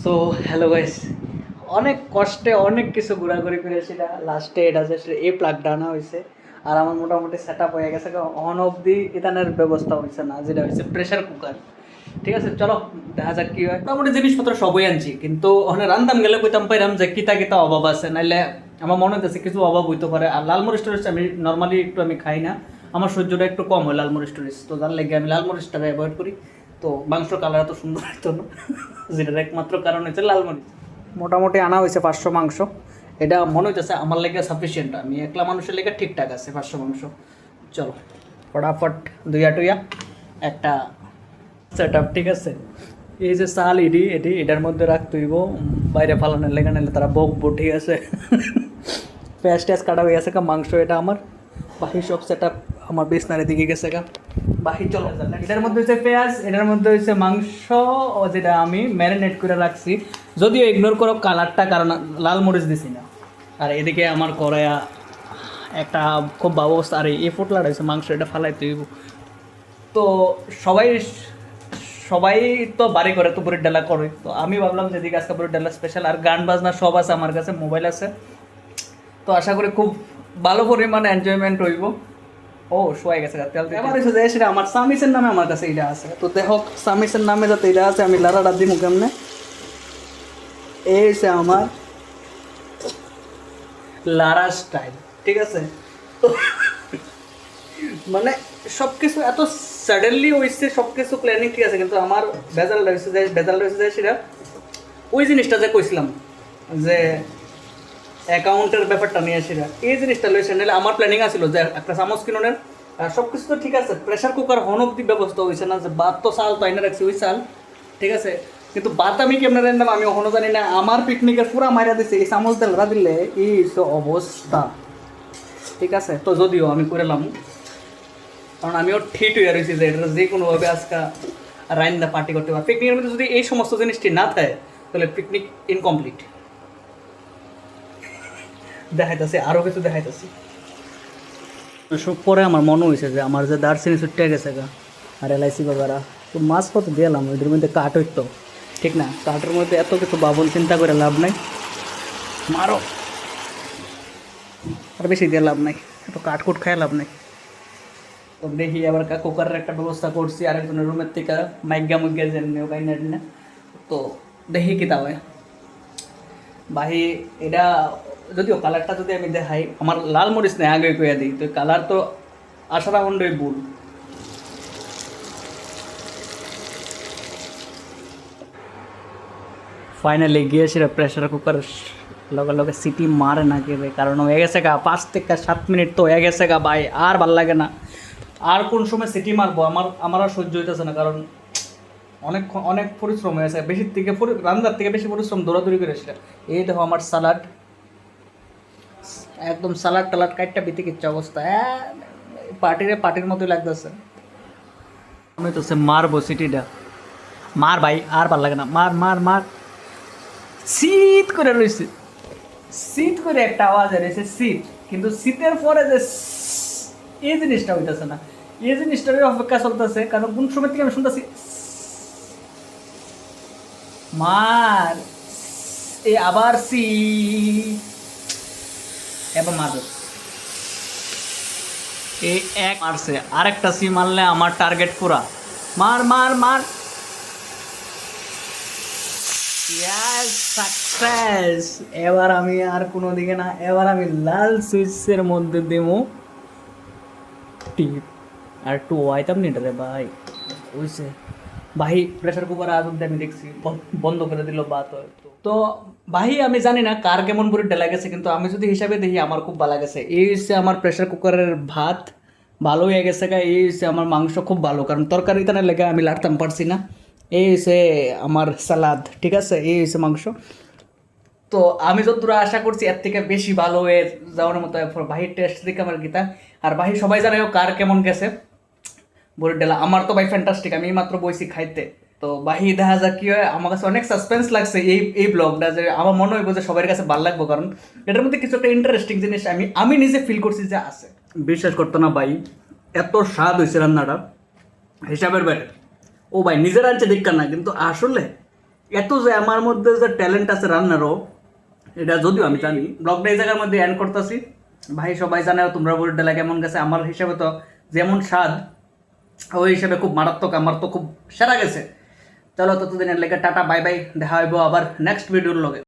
So hello guys, অনেক কষ্টে অনেক কিছু ঘোরাঘুরি করে সেটা লাস্টে এটা যে এই প্লাগটা আনা হয়েছে। আর আমার মোটামুটি সেট আপ হয়ে গেছে, অন অফ দি ইতানের ব্যবস্থা হয়েছে না, যেটা হয়েছে প্রেশার কুকার। ঠিক আছে, চলো দেখা যাক কী হয়। মোটামুটি জিনিসপত্র সবই আনছি, কিন্তু ওখানে রান্দাম গেলে কইতাম পাইলাম যে কিতা কিতা অভাব আছে, নাইলে আমার মনে হইতেছে কিছু অভাব হইতে পারে। আর লালমরিচ টরিচ আমি নর্মালি একটু আমি খাই না, আমার সহ্যটা একটু কম হয় লালমরিচ টরিচ, তো যার লেগে আমি লালমরিচটাকে অ্যাভয়েড করি। তো মাংস কালার এত সুন্দর হতো না, যেটার একমাত্র কারণ হচ্ছে লালমরিচ। মোটামুটি আনা হয়েছে 500 মাংস। এটা মনে হইতেছে আমার লেগে সাফিসিয়েন্ট, আমি একলা মানুষের লেগে ঠিকঠাক আছে 500 মাংস। চলো ফটাফট দুইয়া টুইয়া একটা সেট আপ। ঠিক আছে, এই যে চাল এটার মধ্যে রাখতে হইব, বাইরে ফালানোর লেগে, নাহলে তারা বকবো। ঠিক আছে, পেঁয়াজ টেয়াজ কাটা হয়ে গেছে, মাংস এটা আমার বাহি সব সেট আপ আমার বিছনার দিকে গেছে গা বাহি। চলো, এটার মধ্যে হচ্ছে পেঁয়াজ, এটার মধ্যে হচ্ছে মাংস, ও যেটা আমি ম্যারিনেট করে রাখছি। যদিও ইগনোর করো কালারটা, কারণ লাল মরিচ দিছি না। আর এদিকে আমার কড়াইয়া একটা খুব ভালো অবস্থা। আর এই ফোটলাটা হচ্ছে মাংস, এটা ফালাইতে হইব। তো সবাই সবাই তো বাড়ি করে তো বুড়ির ডালা করে, তো আমি ভাবলাম যে এদিকে আজকে বুড়ির ডালা স্পেশাল। আর গান বাজনা সব আছে আমার কাছে, মোবাইল আছে, তো আশা করি খুব ভালো পরিমাণে এনজয়মেন্ট হইব। ও শোয়াই গেছে তেল দিয়ে। এবার এসে যায় সেটা আমার সামিসের নামে আমার কাছে এটা আছে, তো দেখো সামিসের নামে যাতে এটা আছে, আমি লাড়াটা দিব কেমনে। এই হচ্ছে আমার লারা স্টাইল। ঠিক আছে, তো মানে সব কিছু এত সাডেনলি হয়েছে, সব কিছু প্ল্যানিং ঠিক আছে, কিন্তু আমার বেজাল রয়েছে যায় সেটা ওই জিনিসটা যে কইছিলাম যে অ্যাকাউন্টের ব্যাপারটা নিয়ে সেটা এই জিনিসটা লইছে। নাহলে আমার প্ল্যানিং আছিল যে একটা চামচ কিনোনের, সব কিছু তো ঠিক আছে, প্রেশার কুকার হন অব্দি ব্যবস্থা হয়েছে না, যে বাদ তো চাল তো আইনা রাখছি ওই চাল। ঠিক আছে, কিন্তু বাদ আমি কেমনে রান্নাম আমি এখনো জানি না। আমার পিকনিকের পুরা মাইরা দিছে এই চামচ দেলরা দিলে এই অবস্থা। ঠিক আছে, তো যদিও আমি করেলাম, কারণ আমিও ঠিক হয়ে রয়েছি যে এটা যে কোনোভাবে আজকে রাইন্দা পার্টি করতে পারবো। পিকনিকের মধ্যে যদি এই সমস্ত জিনিসটি না থাকে তাহলে পিকনিক ইনকমপ্লিট। দেখাইতেছি আরও কিছু দেখাইতেছি। সব পরে আমার মনে হয়েছে যে আমার যে দার্সিনি ছুটে গেছে গা, আর এলআইসি বাবারা, তো মাছ কত দিলাম ওইটার মধ্যে কাঠ হইতো। ঠিক না, কাঠের মধ্যে এত কিছু বাবন চিন্তা করে লাভ নাই, মারো আর বেশি দিয়ে লাভ নাই, এত কাঠকুট খায় লাভ নাই। তো দেখি আবার কুকারের একটা ব্যবস্থা করছি আরেকজনের রুমের থেকে, মাইগা মুগা জেনে না। তো দেখি কি তা হয় বাহি। এটা যদিও কালারটা যদি আমি দেখাই, আমার লাল মরিচ নেই আগে কইয়া দিই, তো কালার তো আশারা হন্ডই ভুল। ফাইনালি গিয়ে সেটা প্রেশার কুকার লগে লগে সিটি মারে না কে, কারণ হয়ে গেছে গা 5 থেকে 7 মিনিট তো হয়ে গেছে গা ভাই, আর ভাল লাগে না। আর কোন সময় সিটি মারবো, আমার আর সহ্য হইতেছে না, কারণ অনেক অনেক পরিশ্রম হয়েছে, বেশির থেকে রান্নার থেকে বেশি পরিশ্রম দৌড়াদৌড়ি করে সেটা। এই দেখো আমার সালাড, একদম সালাড টালাড কাটটা বিতে কিচ্ছা অবস্থা, পার্টির মতোই লাগতেছে। আমি তো সে মারবো সিটিটা, মার ভাই আর ভাল লাগে না, মার মার মার। শীত করে রয়েছে, শীত করে একটা আওয়াজ রয়েছে শীত, কিন্তু শীতের পরে যে এই জিনিসটা হইতেছে না, এই জিনিসটারই অপেক্ষা চলতেছে, কারণ কোন সময় থেকে আমি শুনতেছি মার, এই আবার শীত, এবার মারবে। এই এক মারছে, আরেকটা সি মারলে আমার টার্গেট পুরা। মার মার মার, সাকসেস। এবার আমি আর কোনো দিকে না, এবার আমি লাল সুইচের মধ্যে দেবো টিপ। আর একটু ওয়াইতাম নি রে ভাই, ওইসে ভাই প্রেশার কুকার আজ অব্দি আমি দেখছি বন্ধ করে দিল বাত। তো ভাই আমি জানি না কার কেমন করে ডেলা গেছে, কিন্তু আমি যদি হিসাবে দেখি আমার খুব ভালো গেছে। এই হচ্ছে আমার প্রেশার কুকারের ভাত ভালো হয়ে গেছে গা। এই হচ্ছে আমার মাংস খুব ভালো, কারণ তরকারি টানার লেগে আমি লাড়তাম পারছি না। এই হচ্ছে আমার সালাদ। ঠিক আছে, এই হচ্ছে মাংস। তো আমি যতদূর আশা করছি এর থেকে বেশি ভালো হয়ে যাওয়ার মতো ভাইয়ের টেস্ট দিকে আমার গীতা। আর ভাই সবাই জানে কার কেমন গেছে বড়ির ডেলা। আমার তো ভাই ফ্যান্টাস্টিক, আমি মাত্র বইছি খাইতে। তো বাহি দেখা যাক কি হয়। আমার কাছে অনেক সাসপেন্স লাগছে এই ব্লগটা, যে আমার মনে হইব যে সবার কাছে ভালো লাগবো, কারণ এটার মধ্যে কিছু একটা ইন্টারেস্টিং জিনিস আমি নিজে ফিল করছি যে আছে। বিশ্বাস করতো না ভাই, এত স্বাদ হয়েছে রান্নাটা হিসাবের বাইরে। ও ভাই নিজের আনছে দীক্ষা না, কিন্তু আসলে এত যে আমার মধ্যে যে ট্যালেন্ট আছে রান্নারও, এটা যদিও আমি জানি। ব্লগটা এই জায়গার মধ্যে এন্ড করতেছি। ভাই সবাই জানে তোমরা বলতে কেমন গেছে, আমার হিসাবে তো যেমন স্বাদ ওই হিসাবে খুব মারাত্মক, আমার তো খুব সেরা গেছে। চলো ততদিনের লেগে টাটা বাই বাই, দেখা হইব আবার নেক্সট ভিডিওর লগে।